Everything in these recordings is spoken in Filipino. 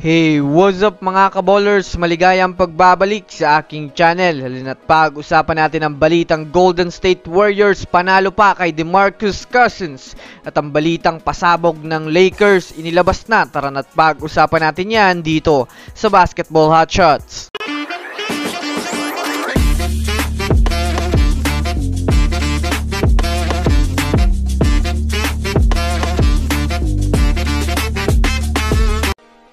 Hey, what's up mga kaballers? Maligayang pagbabalik sa aking channel. Halina't pag-usapan natin ang balitang Golden State Warriors panalo pa kay DeMarcus Cousins at ang balitang pasabog ng Lakers inilabas na. Tara na't pag-usapan natin yan dito sa Basketball Hotshots.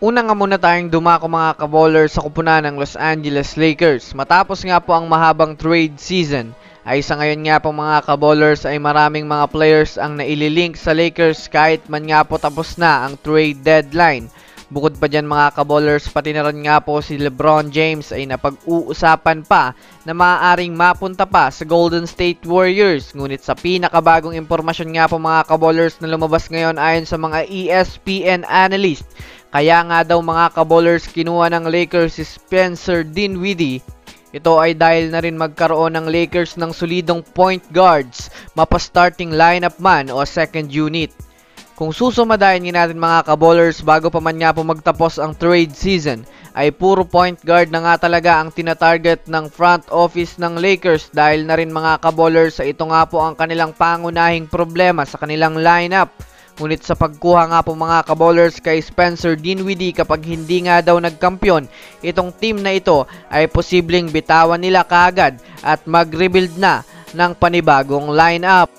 Una nga muna tayong dumako mga kaballers sa kupunan ng Los Angeles Lakers. Matapos nga po ang mahabang trade season, ay sa ngayon nga po mga kaballers ay maraming mga players ang naililink sa Lakers kahit man nga po tapos na ang trade deadline. Bukod pa dyan mga kaballers, pati na rin nga po si LeBron James ay napag-uusapan pa na maaaring mapunta pa sa Golden State Warriors. Ngunit sa pinakabagong impormasyon nga po mga kaballers na lumabas ngayon ayon sa mga ESPN analyst, kaya nga daw mga kaballers kinuha ng Lakers si Spencer Dinwiddie. Ito ay dahil na rin magkaroon ng Lakers ng solidong point guards, mapa-starting lineup man o second unit. Kung susumadayan natin mga kaballers bago pa man nga po magtapos ang trade season, ay puro point guard na nga talaga ang tinatarget ng front office ng Lakers dahil na rin mga kaballers sa ito nga po ang kanilang pangunahing problema sa kanilang lineup. Ngunit sa pagkuha nga po mga kaballers kay Spencer Dinwiddie, kapag hindi nga daw nagkampiyon itong team na ito, ay posibleng bitawan nila kaagad at mag-rebuild na ng panibagong lineup.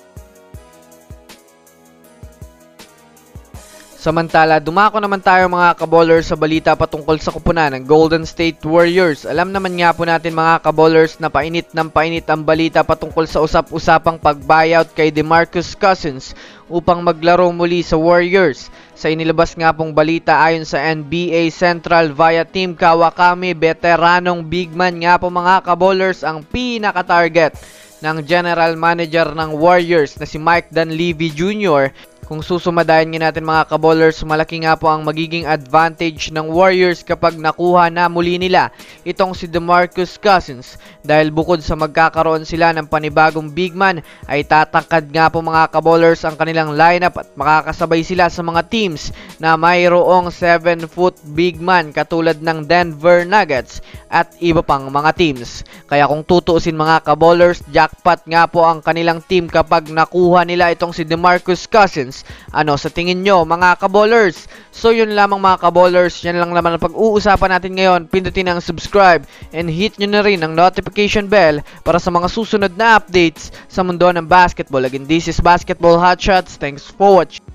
Samantala, dumako naman tayo mga kaballers sa balita patungkol sa kupunan ng Golden State Warriors. Alam naman nga po natin mga kaballers na painit ng painit ang balita patungkol sa usap-usapang pag-buyout kay DeMarcus Cousins upang maglaro muli sa Warriors. Sa inilabas nga pong balita ayon sa NBA Central via Team Kawakami, veteranong big man nga po mga kaballers ang pinaka-target ng general manager ng Warriors na si Mike Dunleavy Jr. Kung susumadayan natin mga kaballers, malaki nga po ang magiging advantage ng Warriors kapag nakuha na muli nila itong si DeMarcus Cousins, dahil bukod sa magkakaroon sila ng panibagong big man, ay tatangkad nga po mga kaballers ang kanilang lineup at makakasabay sila sa mga teams na mayroong 7-foot big man katulad ng Denver Nuggets at iba pang mga teams. Kaya kung tutuusin mga kaballers, jackpot nga po ang kanilang team kapag nakuha nila itong si DeMarcus Cousins. Ano sa tingin nyo mga kaballers? So yun lamang mga kaballers, yan lang naman ang pag-uusapan natin ngayon. Pindutin ang subscribe and hit nyo na rin ang notification bell para sa mga susunod na updates sa mundo ng basketball. Again, this is Basketball Hotshots. Thanks for watching.